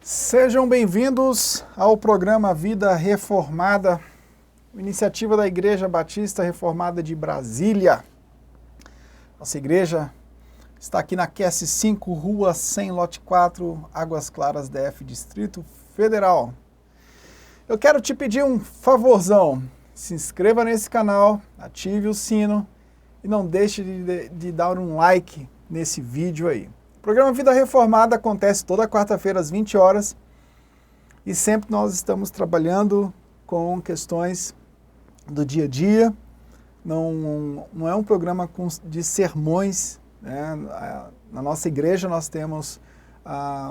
Sejam bem-vindos ao programa Vida Reformada, iniciativa da Igreja Batista Reformada de Brasília. Nossa igreja está aqui na QS5, Rua 100, Lote 4, Águas Claras, DF, Distrito Federal. Eu quero te pedir um favorzão. Se inscreva nesse canal, ative o sino e não deixe de dar um like nesse vídeo aí. O programa Vida Reformada acontece toda quarta-feira às 20 horas e sempre nós estamos trabalhando com questões do dia a dia. Não é um programa de sermões, né? Na nossa igreja nós temos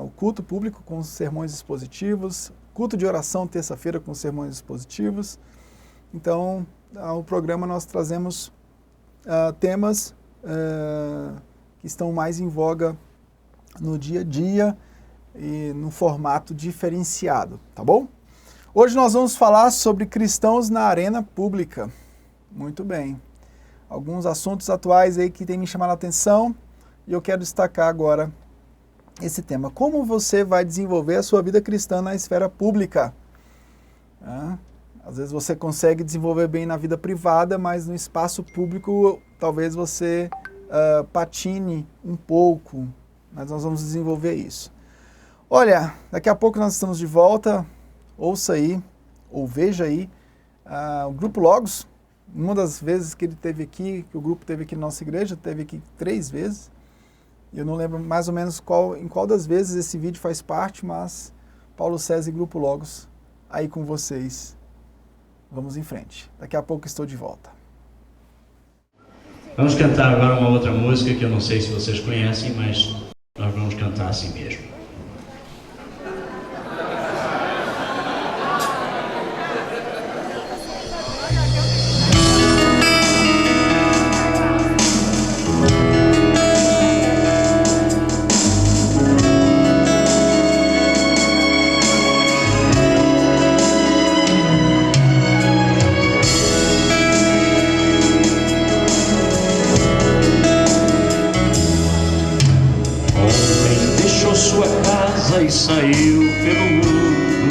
o culto público com sermões expositivos, culto de oração terça-feira com sermões expositivos. Então, o programa nós trazemos temas que estão mais em voga no dia a dia e no formato diferenciado, tá bom? Hoje nós vamos falar sobre cristãos na arena pública. Muito bem. Alguns assuntos atuais aí que têm me chamado a atenção e eu quero destacar agora esse tema. Como você vai desenvolver a sua vida cristã na esfera pública? Às vezes você consegue desenvolver bem na vida privada, mas no espaço público talvez você patine um pouco. Mas nós vamos desenvolver isso. Olha, daqui a pouco nós estamos de volta. Ouça aí, ou veja aí, o Grupo Logos. Uma das vezes que ele teve aqui, que o grupo teve aqui na nossa igreja, teve aqui 3 vezes. Eu não lembro mais ou menos em qual das vezes esse vídeo faz parte, mas Paulo César e Grupo Logos aí com vocês. Vamos em frente. Daqui a pouco estou de volta. Vamos cantar agora uma outra música que eu não sei se vocês conhecem, mas nós vamos cantar assim mesmo. E saiu pelo mundo,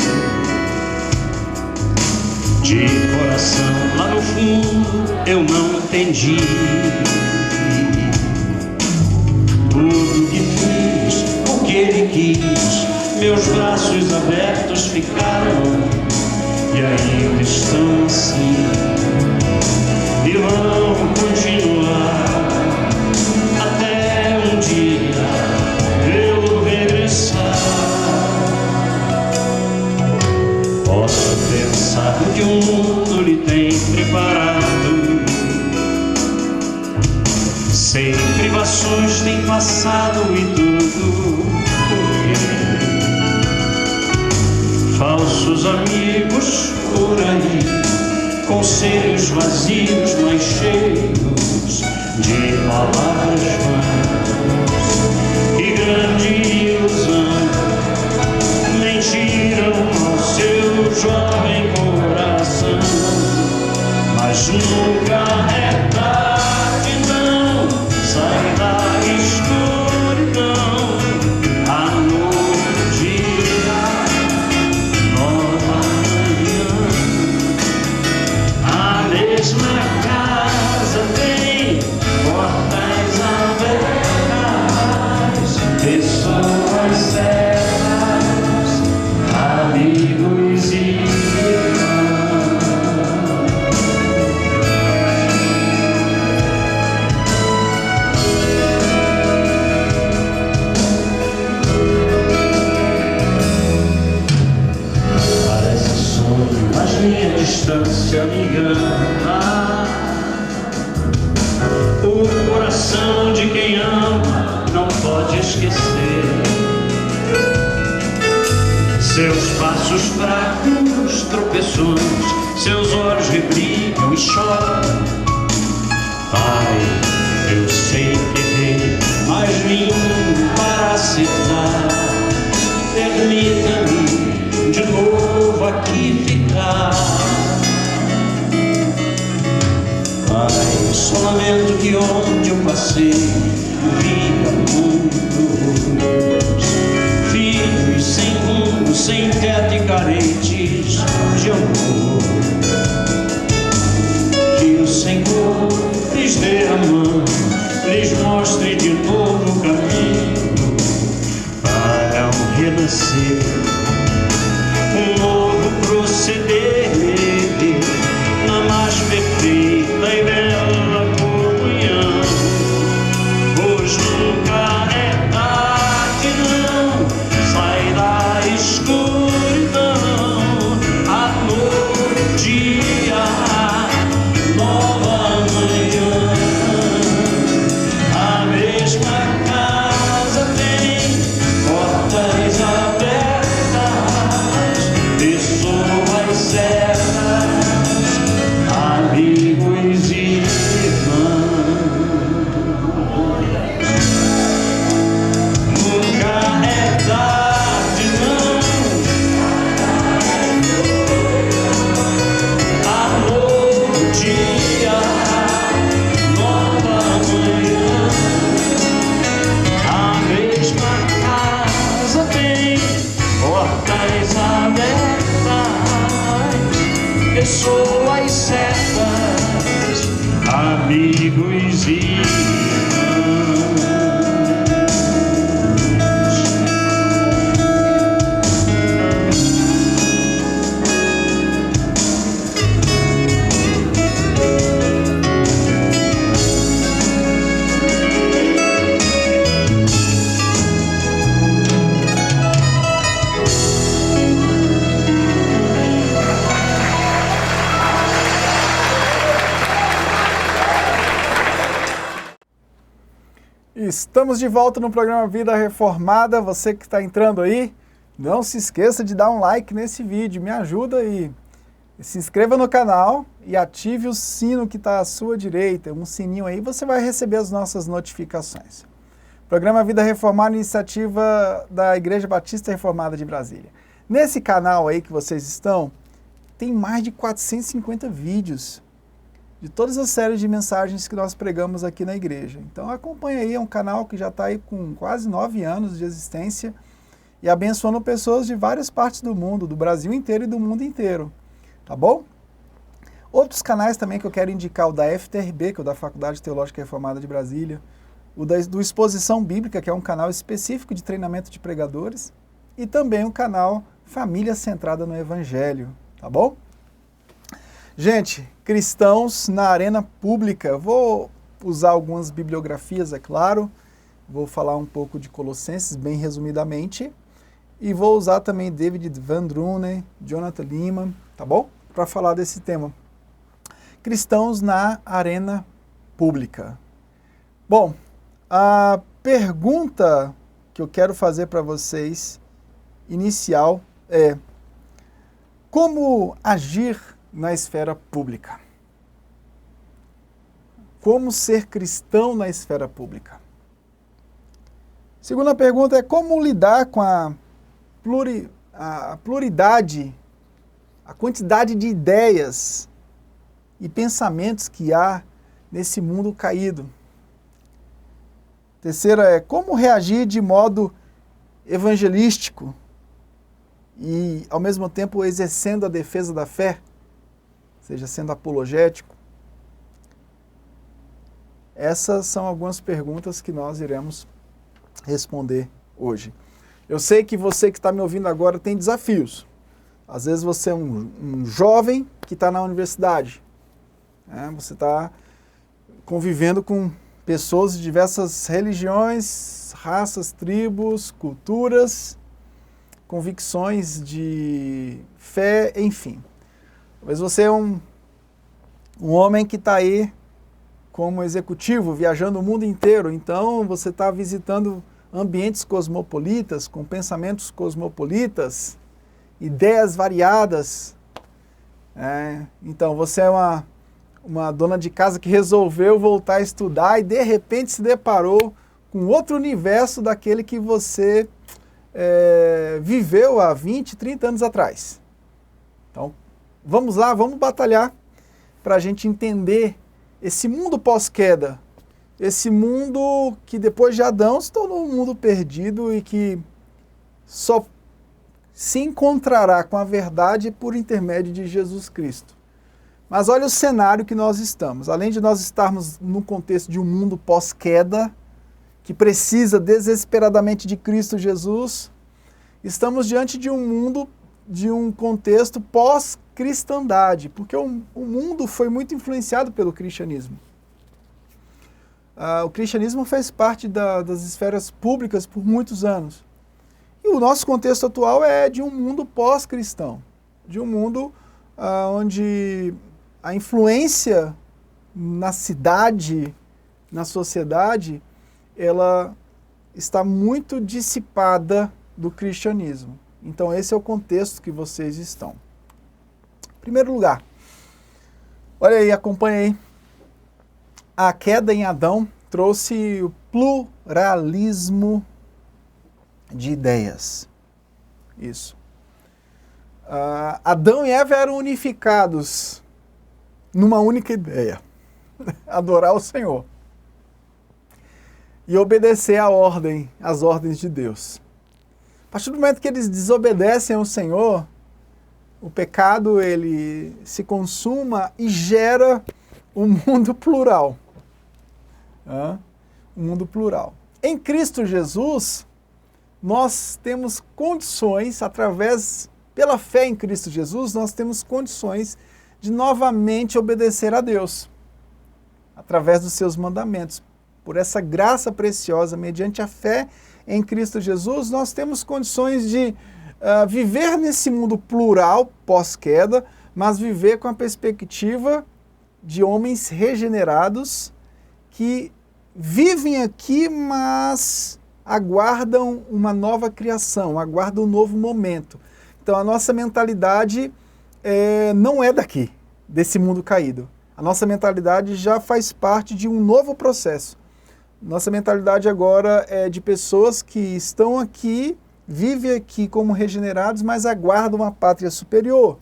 de coração lá no fundo eu não entendi tudo que fiz, o que ele quis. Meus braços abertos ficaram e ainda estão assim e vão continuar até um dia eu regressar. Posso pensar que o mundo lhe tem preparado, sem privações tem passado e tudo porque falsos amigos por aí, conselhos vazios mas cheios de palavras vãs e grande ilusão mentiram ao seu jovem coração, mas nunca é tarde, não. Sai da escuridão, a noite irá, nova manhã. A mesma casa tem portas abertas, pessoas certas, amigos e irmãos. Parece sonho, mas minha distância me engana. O coração de quem ama não pode esquecer seus passos fracos, tropeções, seus olhos rebrilham e choram. Pai, eu sei que errei, mas vim para acertar. Permita-me de novo aqui ficar. Pai, só lamento que onde eu passei via muitos filhos sem rumo a mão, lhes mostre de novo o caminho para um renascer, um novo proceder na mais perfeita e bela comunhão, pois nunca é tarde, não, sai da escuridão, a novo dia, nova manhã, a mesma casa tem portas abertas, pessoas certas, amigos e irmãos. Nunca é tarde, não, amor, dia, nova manhã, a mesma casa tem portas abertas, pessoas certas, amigos e irmãos. Estamos de volta no programa Vida Reformada. Você que está entrando aí, não se esqueça de dar um like nesse vídeo, me ajuda e se inscreva no canal e ative o sino que está à sua direita, um sininho aí, você vai receber as nossas notificações. Programa Vida Reformada, iniciativa da Igreja Batista Reformada de Brasília. Nesse canal aí que vocês estão, tem mais de 450 vídeos de todas as séries de mensagens que nós pregamos aqui na igreja. Então acompanha aí, é um canal que já está aí com quase 9 anos de existência e abençoando pessoas de várias partes do mundo, do Brasil inteiro e do mundo inteiro, tá bom? Outros canais também que eu quero indicar, o da FTRB, que é o da Faculdade Teológica Reformada de Brasília, o do Exposição Bíblica, que é um canal específico de treinamento de pregadores, e também o canal Família Centrada no Evangelho, tá bom? Gente, cristãos na arena pública. Vou usar algumas bibliografias, é claro. Vou falar um pouco de Colossenses, bem resumidamente. E vou usar também David Van Drunen, Jonathan Leeman, tá bom? Para falar desse tema. Cristãos na arena pública. Bom, a pergunta que eu quero fazer para vocês, inicial, é: como agir na esfera pública? Como ser cristão na esfera pública? Segunda pergunta é: como lidar com a pluralidade, a quantidade de ideias e pensamentos que há nesse mundo caído? Terceira é: como reagir de modo evangelístico e, ao mesmo tempo, exercendo a defesa da fé, seja sendo apologético? Essas são algumas perguntas que nós iremos responder hoje. Eu sei que você que está me ouvindo agora tem desafios. Às vezes você é um jovem que está na universidade, né? Você está convivendo com pessoas de diversas religiões, raças, tribos, culturas, convicções de fé, enfim. Talvez você é um homem que está aí como executivo, viajando o mundo inteiro, então você está visitando ambientes cosmopolitas, com pensamentos cosmopolitas, ideias variadas. Então você é uma dona de casa que resolveu voltar a estudar e de repente se deparou com outro universo daquele que você viveu há 20, 30 anos atrás. Então, vamos lá, vamos batalhar para a gente entender esse mundo pós-queda, esse mundo que depois de Adão se tornou um mundo perdido e que só se encontrará com a verdade por intermédio de Jesus Cristo. Mas olha o cenário que nós estamos. Além de nós estarmos no contexto de um mundo pós-queda, que precisa desesperadamente de Cristo Jesus, estamos diante de um mundo, de um contexto pós-cristandade, porque o mundo foi muito influenciado pelo cristianismo. O cristianismo fez parte das esferas públicas por muitos anos. E o nosso contexto atual é de um mundo pós-cristão, de um mundo onde a influência na cidade, na sociedade, ela está muito dissipada do cristianismo. Então esse é o contexto que vocês estão. Em primeiro lugar, olha aí, acompanha aí. A queda em Adão trouxe o pluralismo de ideias. Isso. Adão e Eva eram unificados numa única ideia: adorar o Senhor e obedecer às ordens de Deus. A partir do momento que eles desobedecem ao Senhor, o pecado ele se consuma e gera um mundo plural. Um mundo plural. Em Cristo Jesus, nós temos condições, pela fé em Cristo Jesus, nós temos condições de novamente obedecer a Deus, através dos seus mandamentos. Por essa graça preciosa, mediante a fé em Cristo Jesus, nós temos condições de viver nesse mundo plural, pós-queda, mas viver com a perspectiva de homens regenerados que vivem aqui, mas aguardam uma nova criação, aguardam um novo momento. Então a nossa mentalidade não é daqui, desse mundo caído. A nossa mentalidade já faz parte de um novo processo. Nossa mentalidade agora é de pessoas que estão aqui, vivem aqui como regenerados, mas aguardam uma pátria superior.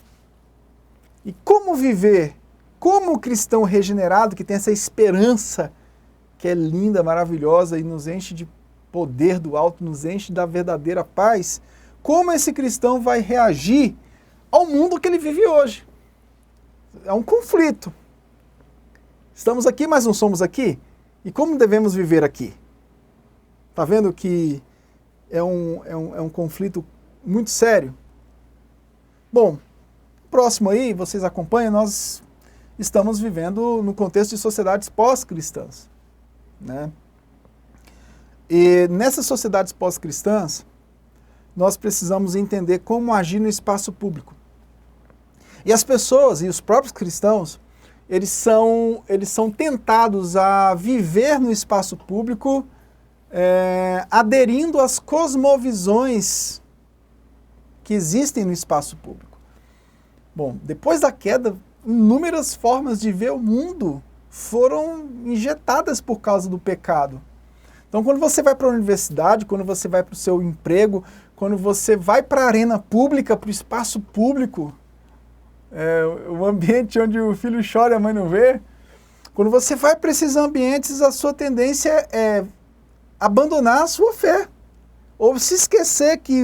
E como viver, como cristão regenerado, que tem essa esperança que é linda, maravilhosa e nos enche de poder do alto, nos enche da verdadeira paz, como esse cristão vai reagir ao mundo que ele vive hoje? É um conflito. Estamos aqui, mas não somos aqui? E como devemos viver aqui? Está vendo que é um conflito muito sério? Bom, próximo aí, vocês acompanham, nós estamos vivendo no contexto de sociedades pós-cristãs, né? E nessas sociedades pós-cristãs, nós precisamos entender como agir no espaço público. E as pessoas e os próprios cristãos, eles são tentados a viver no espaço público aderindo às cosmovisões que existem no espaço público. Bom, depois da queda, inúmeras formas de ver o mundo foram injetadas por causa do pecado. Então, quando você vai para a universidade, quando você vai para o seu emprego, quando você vai para a arena pública, para o espaço público, o ambiente onde o filho chora e a mãe não vê, quando você vai para esses ambientes, a sua tendência é abandonar a sua fé, ou se esquecer que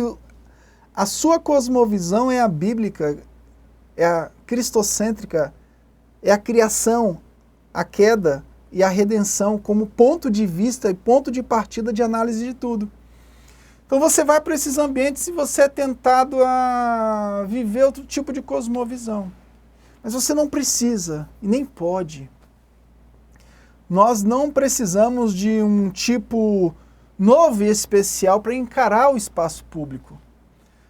a sua cosmovisão é a bíblica, é a cristocêntrica, é a criação, a queda e a redenção como ponto de vista e ponto de partida de análise de tudo. Então você vai para esses ambientes e você é tentado a viver outro tipo de cosmovisão. Mas você não precisa e nem pode. Nós não precisamos de um tipo novo e especial para encarar o espaço público.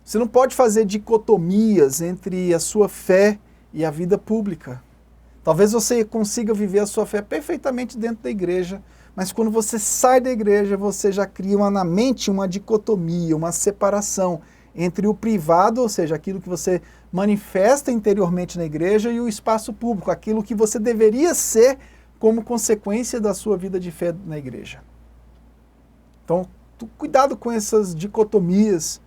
Você não pode fazer dicotomias entre a sua fé e a vida pública. Talvez você consiga viver a sua fé perfeitamente dentro da igreja, mas quando você sai da igreja, você já cria na mente uma dicotomia, uma separação entre o privado, ou seja, aquilo que você manifesta interiormente na igreja, e o espaço público, aquilo que você deveria ser como consequência da sua vida de fé na igreja. Então, cuidado com essas dicotomias,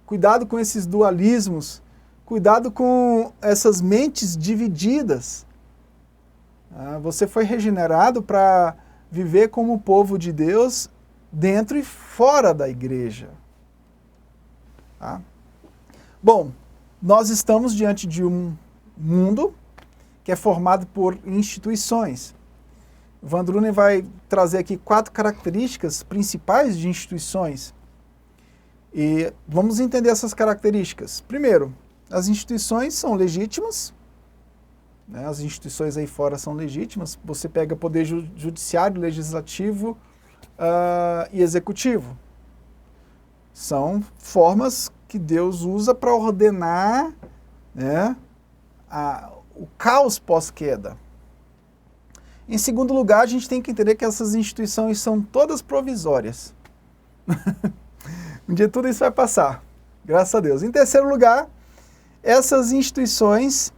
cuidado com esses dualismos, cuidado com essas mentes divididas. Você foi regenerado para viver como povo de Deus dentro e fora da igreja. Tá? Bom, nós estamos diante de um mundo que é formado por instituições. O Vandrunen vai trazer aqui 4 características principais de instituições. E vamos entender essas características. Primeiro, as instituições são legítimas, né? As instituições aí fora são legítimas. Você pega poder judiciário, legislativo e executivo. São formas que Deus usa para ordenar, né, o caos pós-queda. Em segundo lugar, a gente tem que entender que essas instituições são todas provisórias. Um dia tudo isso vai passar, graças a Deus. Em terceiro lugar, essas instituições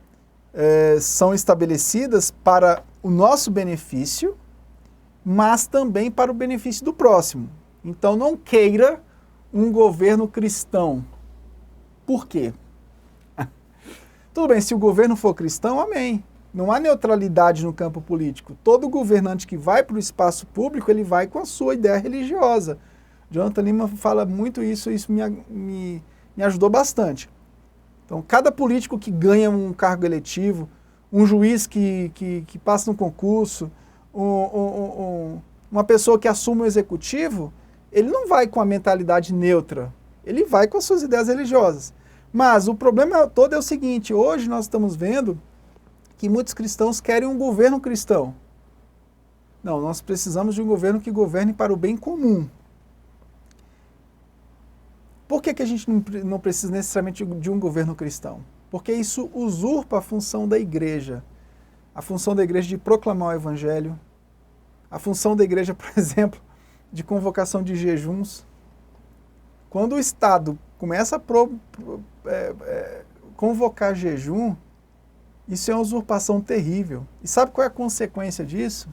são estabelecidas para o nosso benefício, mas também para o benefício do próximo. Então não queira um governo cristão. Por quê? Tudo bem, se o governo for cristão, amém. Não há neutralidade no campo político. Todo governante que vai para o espaço público, ele vai com a sua ideia religiosa. Jonathan Lima fala muito isso, e isso me ajudou bastante. Então, cada político que ganha um cargo eletivo, um juiz que passa no concurso, uma pessoa que assume o executivo, ele não vai com a mentalidade neutra, ele vai com as suas ideias religiosas. Mas o problema todo é o seguinte, hoje nós estamos vendo que muitos cristãos querem um governo cristão. Não, nós precisamos de um governo que governe para o bem comum. Por que a gente não precisa necessariamente de um governo cristão? Porque isso usurpa a função da igreja. A função da igreja de proclamar o evangelho, a função da igreja, por exemplo, de convocação de jejuns. Quando o Estado começa a convocar jejum, isso é uma usurpação terrível. E sabe qual é a consequência disso?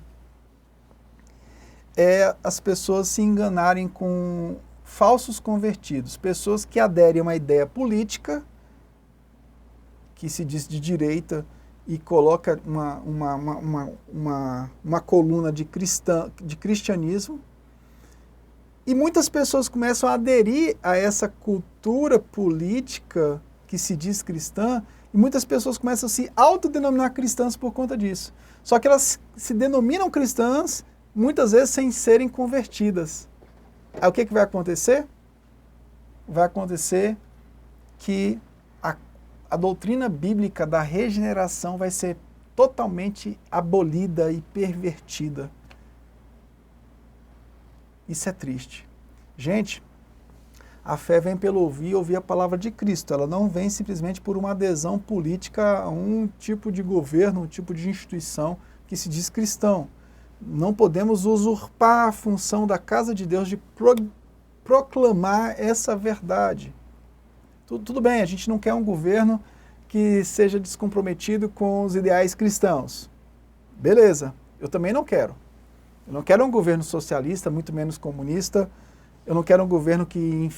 É as pessoas se enganarem com falsos convertidos, pessoas que aderem a uma ideia política, que se diz de direita, e coloca uma coluna de cristianismo, e muitas pessoas começam a aderir a essa cultura política que se diz cristã, e muitas pessoas começam a se autodenominar cristãs por conta disso. Só que elas se denominam cristãs, muitas vezes sem serem convertidas. Aí o que vai acontecer? Vai acontecer que a doutrina bíblica da regeneração vai ser totalmente abolida e pervertida. Isso é triste. Gente, a fé vem pelo ouvir a palavra de Cristo. Ela não vem simplesmente por uma adesão política a um tipo de governo, um tipo de instituição que se diz cristão. Não podemos usurpar a função da casa de Deus de proclamar essa verdade. Tudo bem, a gente não quer um governo que seja descomprometido com os ideais cristãos. Beleza, eu também não quero. Eu não quero um governo socialista, muito menos comunista. Eu não quero um governo que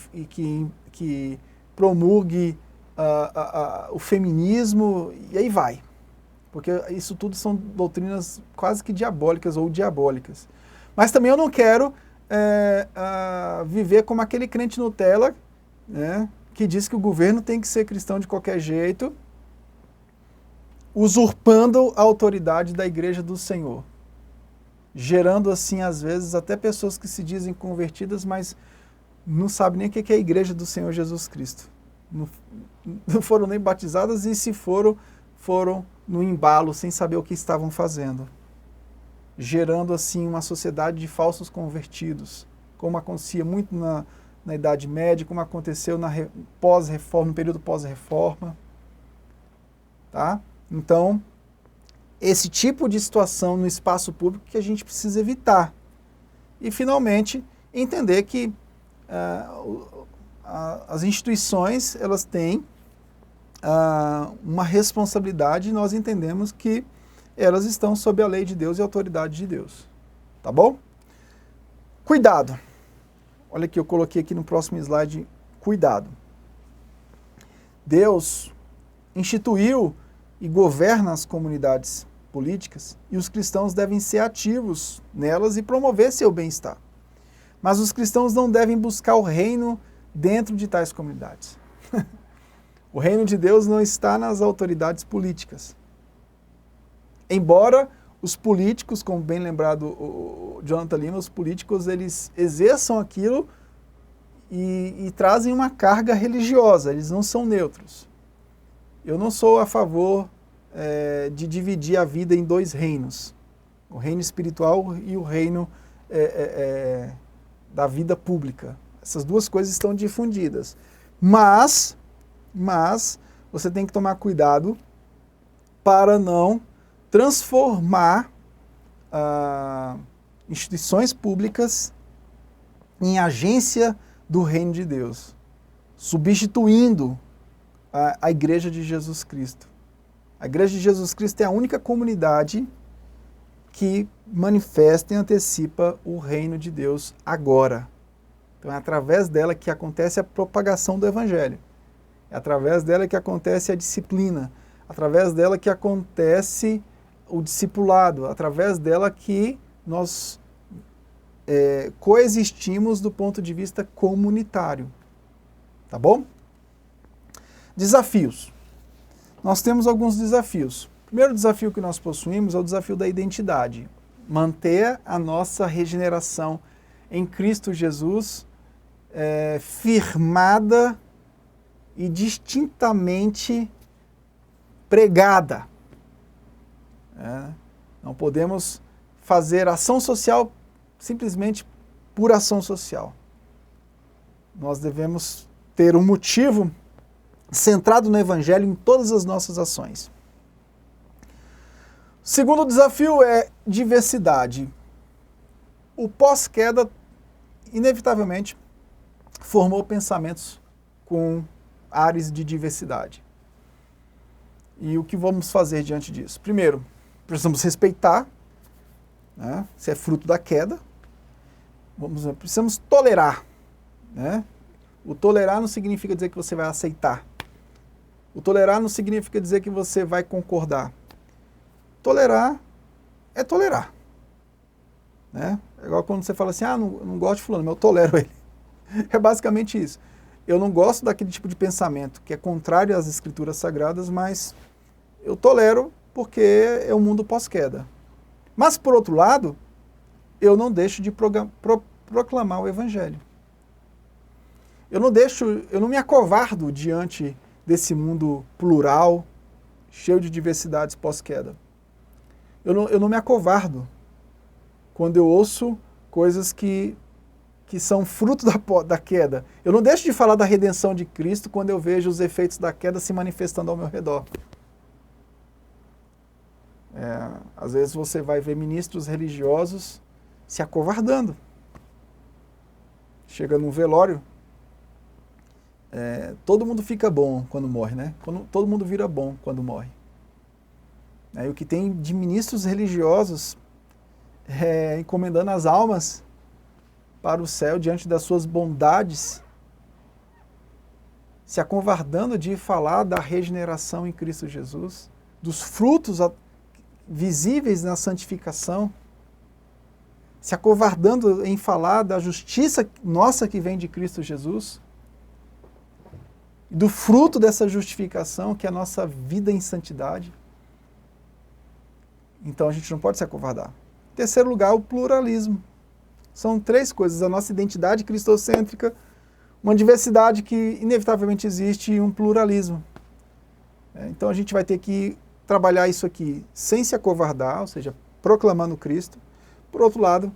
promulgue o feminismo, e aí vai. Porque isso tudo são doutrinas quase que diabólicas ou diabólicas. Mas também eu não quero viver como aquele crente Nutella, né, que diz que o governo tem que ser cristão de qualquer jeito, usurpando a autoridade da igreja do Senhor. Gerando assim, às vezes, até pessoas que se dizem convertidas, mas não sabem nem o que é a igreja do Senhor Jesus Cristo. Não foram nem batizadas, e se foram no embalo, sem saber o que estavam fazendo. Gerando assim uma sociedade de falsos convertidos, como acontecia muito na Idade Média, como aconteceu no período pós-reforma. Tá? Então, esse tipo de situação no espaço público que a gente precisa evitar. E, finalmente, entender que as instituições, elas têm uma responsabilidade, e nós entendemos que elas estão sob a lei de Deus e a autoridade de Deus. Tá bom? Cuidado. Olha aqui, eu coloquei aqui no próximo slide, cuidado. Deus instituiu e governa as comunidades políticas, e os cristãos devem ser ativos nelas e promover seu bem-estar. Mas os cristãos não devem buscar o reino dentro de tais comunidades. O reino de Deus não está nas autoridades políticas. Embora os políticos, como bem lembrado o Jonathan Lima, os políticos eles exerçam aquilo e trazem uma carga religiosa, eles não são neutros. Eu não sou a favor de dividir a vida em dois reinos, o reino espiritual e o reino da vida pública. Essas duas coisas estão difundidas. Mas você tem que tomar cuidado para não transformar instituições públicas em agência do reino de Deus, substituindo a Igreja de Jesus Cristo. A Igreja de Jesus Cristo é a única comunidade que manifesta e antecipa o reino de Deus agora. Então é através dela que acontece a propagação do Evangelho. É através dela que acontece a disciplina. Através dela que acontece o discipulado. Através dela que nós coexistimos do ponto de vista comunitário. Tá bom? Desafios. Nós temos alguns desafios. O primeiro desafio que nós possuímos é o desafio da identidade. Manter a nossa regeneração em Cristo Jesus firmada e distintamente pregada. Não podemos fazer ação social simplesmente por ação social. Nós devemos ter um motivo centrado no Evangelho em todas as nossas ações. O segundo desafio é diversidade. O pós-queda, inevitavelmente, formou pensamentos com áreas de diversidade. E o que vamos fazer diante disso? Primeiro, precisamos respeitar, né? Se é fruto da queda. Precisamos tolerar, né? O tolerar não significa dizer que você vai aceitar. O tolerar não significa dizer que você vai concordar. Tolerar é tolerar, né? É igual quando você fala assim, não gosto de fulano, mas eu tolero ele. É basicamente isso. Eu não gosto daquele tipo de pensamento que é contrário às escrituras sagradas, mas eu tolero porque é o mundo pós-queda. Mas, por outro lado, eu não deixo de proclamar o Evangelho. Eu não me acovardo diante desse mundo plural, cheio de diversidades pós-queda. Eu não me acovardo quando eu ouço coisas que são fruto da queda. Eu não deixo de falar da redenção de Cristo quando eu vejo os efeitos da queda se manifestando ao meu redor. Às vezes você vai ver ministros religiosos se acovardando. Chega num velório, todo mundo fica bom quando morre, né? Todo mundo vira bom quando morre. E o que tem de ministros religiosos encomendando as almas para o céu diante das suas bondades, se acovardando de falar da regeneração em Cristo Jesus, dos frutos visíveis na santificação, se acovardando em falar da justiça nossa que vem de Cristo Jesus, do fruto dessa justificação, que é a nossa vida em santidade. Então a gente não pode se acovardar. Em terceiro lugar, o pluralismo. São três coisas: a nossa identidade cristocêntrica, uma diversidade que inevitavelmente existe e um pluralismo. Então a gente vai ter que trabalhar isso aqui sem se acovardar, ou seja, proclamando Cristo. Por outro lado,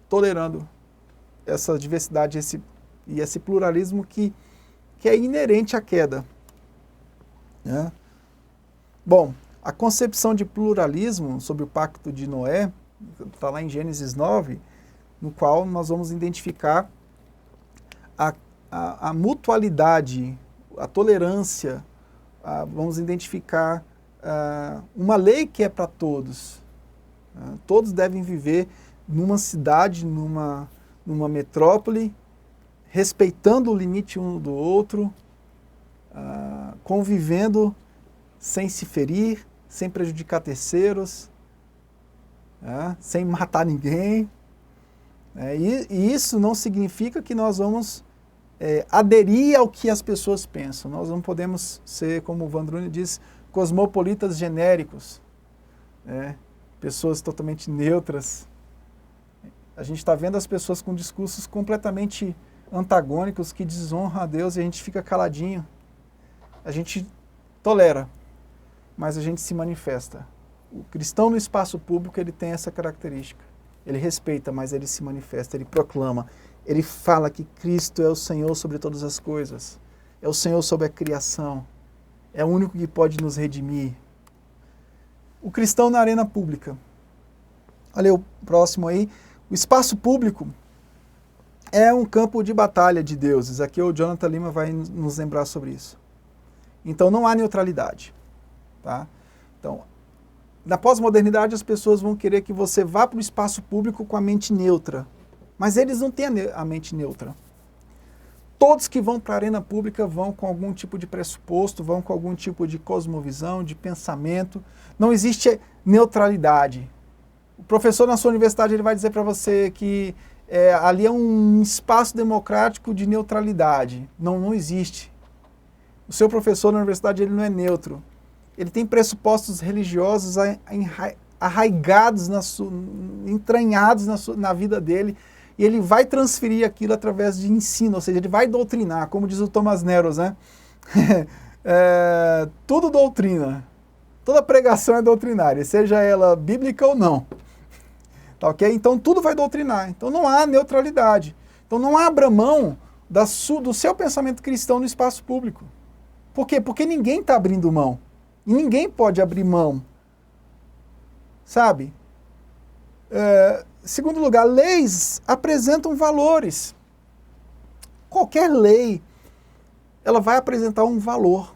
tolerando essa diversidade e esse pluralismo que é inerente à queda. Bom, a concepção de pluralismo sobre o pacto de Noé está lá em Gênesis 9, no qual nós vamos identificar a mutualidade, a tolerância, vamos identificar uma lei que é para todos. Todos devem viver numa cidade, numa metrópole, respeitando o limite um do outro, convivendo sem se ferir, sem prejudicar terceiros, sem matar ninguém. E isso não significa que nós vamos aderir ao que as pessoas pensam. Nós não podemos ser, como o Vandruni diz, cosmopolitas genéricos. pessoas totalmente neutras. A gente está vendo as pessoas com discursos completamente antagônicos que desonram a Deus e a gente fica caladinho. A gente tolera, mas a gente se manifesta. O cristão no espaço público, ele tem essa característica. Ele respeita, mas ele se manifesta, ele proclama. Ele fala que Cristo é o Senhor sobre todas as coisas. É o Senhor sobre a criação. É o único que pode nos redimir. O cristão na arena pública. Olha o próximo aí. O espaço público é um campo de batalha de deuses. Aqui o Jonathan Lima vai nos lembrar sobre isso. Então não há neutralidade. Tá? Então, na pós-modernidade as pessoas vão querer que você vá para o espaço público com a mente neutra. Mas eles não têm a mente neutra. Todos que vão para a arena pública vão com algum tipo de pressuposto, vão com algum tipo de cosmovisão, de pensamento. Não existe neutralidade. O professor na sua universidade ele vai dizer para você que ali é um espaço democrático de neutralidade. Não existe. O seu professor na universidade ele não é neutro. Ele tem pressupostos religiosos arraigados, entranhados na vida dele, e ele vai transferir aquilo através de ensino, ou seja, ele vai doutrinar, como diz o Thomas Neros, né? Tudo doutrina. Toda pregação é doutrinária, seja ela bíblica ou não. Tá, ok? Então tudo vai doutrinar. Então não há neutralidade. Então não abra mão do seu pensamento cristão no espaço público. Por quê? Porque ninguém está abrindo mão. E ninguém pode abrir mão. Sabe? Segundo lugar, leis apresentam valores. Qualquer lei, ela vai apresentar um valor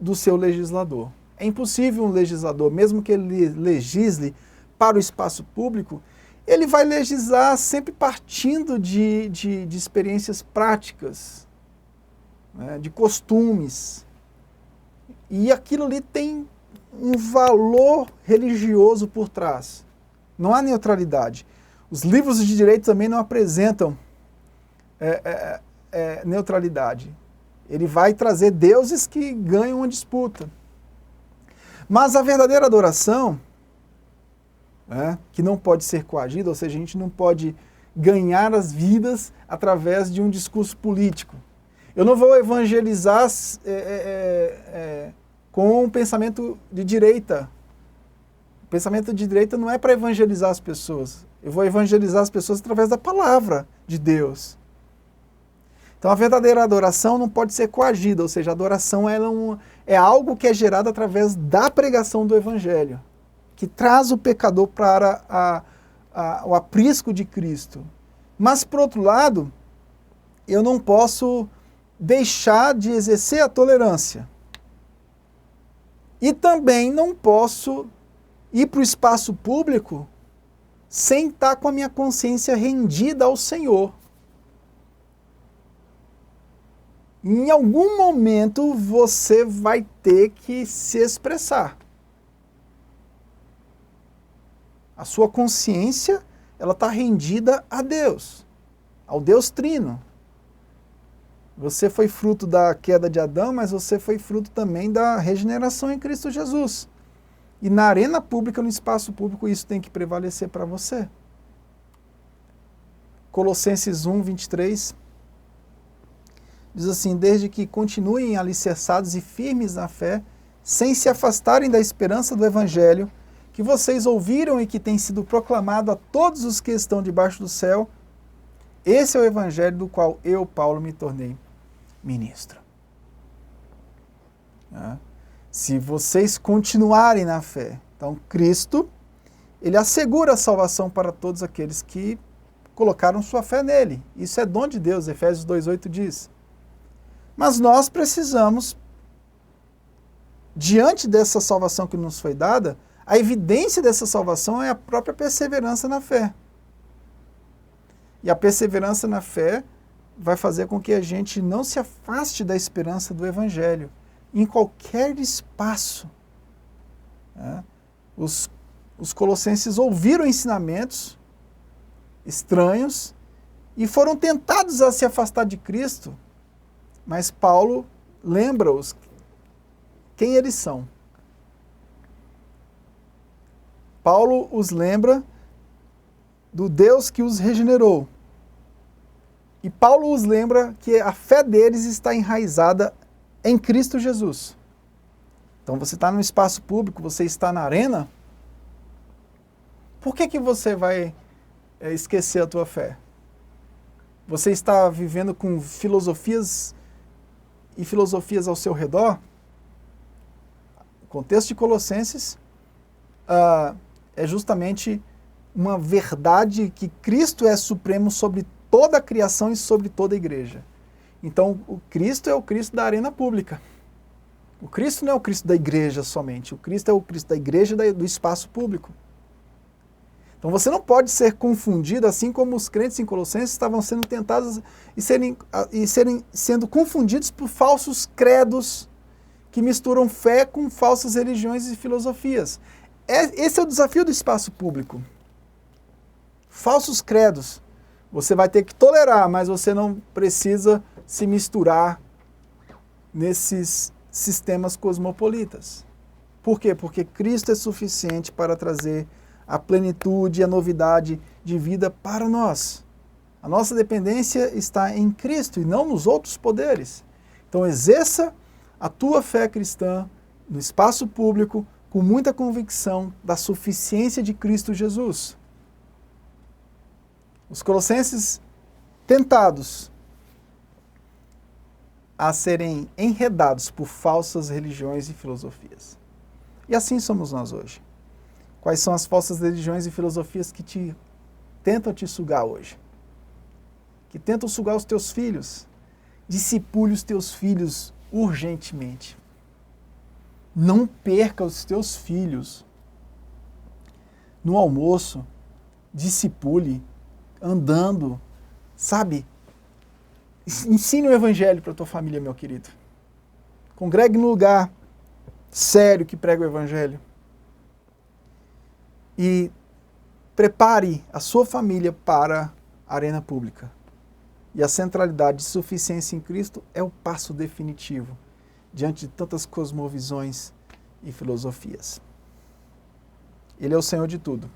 do seu legislador. É impossível um legislador, mesmo que ele legisle para o espaço público, ele vai legislar sempre partindo de experiências práticas, né, de costumes. E aquilo ali tem um valor religioso por trás. Não há neutralidade. Os livros de direito também não apresentam neutralidade. Ele vai trazer deuses que ganham uma disputa. Mas a verdadeira adoração, que não pode ser coagida, ou seja, a gente não pode ganhar as vidas através de um discurso político. Eu não vou evangelizar com um pensamento de direita. O pensamento de direita não é para evangelizar as pessoas. Eu vou evangelizar as pessoas através da palavra de Deus. Então a verdadeira adoração não pode ser coagida, ou seja, a adoração é algo que é gerado através da pregação do evangelho, que traz o pecador para o aprisco de Cristo. Mas, por outro lado, eu não posso deixar de exercer a tolerância. E também não posso ir para o espaço público sem estar com a minha consciência rendida ao Senhor. Em algum momento você vai ter que se expressar. A sua consciência, ela está rendida a Deus, ao Deus Trino. Você foi fruto da queda de Adão, mas você foi fruto também da regeneração em Cristo Jesus. E na arena pública, no espaço público, isso tem que prevalecer para você. Colossenses 1, 23, diz assim: desde que continuem alicerçados e firmes na fé, sem se afastarem da esperança do Evangelho, que vocês ouviram e que tem sido proclamado a todos os que estão debaixo do céu, esse é o Evangelho do qual eu, Paulo, me tornei ministro. Se vocês continuarem na fé, então Cristo, ele assegura a salvação para todos aqueles que colocaram sua fé nele. Isso é dom de Deus, Efésios 2,8 diz. Mas nós precisamos, diante dessa salvação que nos foi dada, a evidência dessa salvação é a própria perseverança na fé. E a perseverança na fé vai fazer com que a gente não se afaste da esperança do Evangelho, em qualquer espaço. Os colossenses ouviram ensinamentos estranhos e foram tentados a se afastar de Cristo, mas Paulo lembra-os quem eles são. Paulo os lembra do Deus que os regenerou. E Paulo os lembra que a fé deles está enraizada em Cristo Jesus. Então você está no espaço público, você está na arena, por que você vai esquecer a tua fé? Você está vivendo com filosofias e filosofias ao seu redor? O contexto de Colossenses é justamente uma verdade que Cristo é supremo sobre toda a criação e sobre toda a igreja. Então, o Cristo é o Cristo da arena pública. O Cristo não é o Cristo da igreja somente. O Cristo é o Cristo da igreja e do espaço público. Então, você não pode ser confundido, assim como os crentes em Colossenses estavam sendo tentados e sendo confundidos por falsos credos que misturam fé com falsas religiões e filosofias. Esse é o desafio do espaço público. Falsos credos. Você vai ter que tolerar, mas você não precisa se misturar nesses sistemas cosmopolitas. Por quê? Porque Cristo é suficiente para trazer a plenitude e a novidade de vida para nós. A nossa dependência está em Cristo e não nos outros poderes. Então exerça a tua fé cristã no espaço público com muita convicção da suficiência de Cristo Jesus. Os colossenses tentados a serem enredados por falsas religiões e filosofias. E assim somos nós hoje. Quais são as falsas religiões e filosofias que tentam te sugar hoje? Que tentam sugar os teus filhos? Discipule os teus filhos urgentemente. Não perca os teus filhos. No almoço, discipule, andando, sabe? Ensine o evangelho para a tua família, meu querido. Congregue no lugar sério que prega o evangelho. E prepare a sua família para a arena pública. E a centralidade de suficiência em Cristo é o passo definitivo diante de tantas cosmovisões e filosofias. Ele é o Senhor de tudo.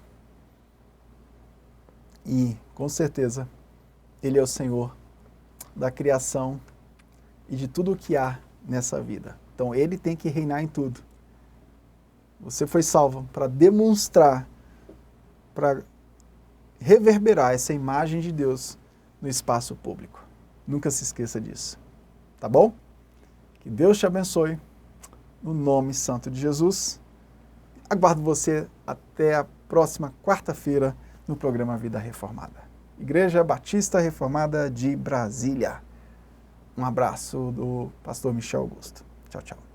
E, com certeza, Ele é o Senhor da criação e de tudo o que há nessa vida. Então, Ele tem que reinar em tudo. Você foi salvo para demonstrar, para reverberar essa imagem de Deus no espaço público. Nunca se esqueça disso. Tá bom? Que Deus te abençoe. No nome santo de Jesus. Aguardo você até a próxima quarta-feira no programa Vida Reformada. Igreja Batista Reformada de Brasília. Um abraço do pastor Michel Augusto. Tchau, tchau.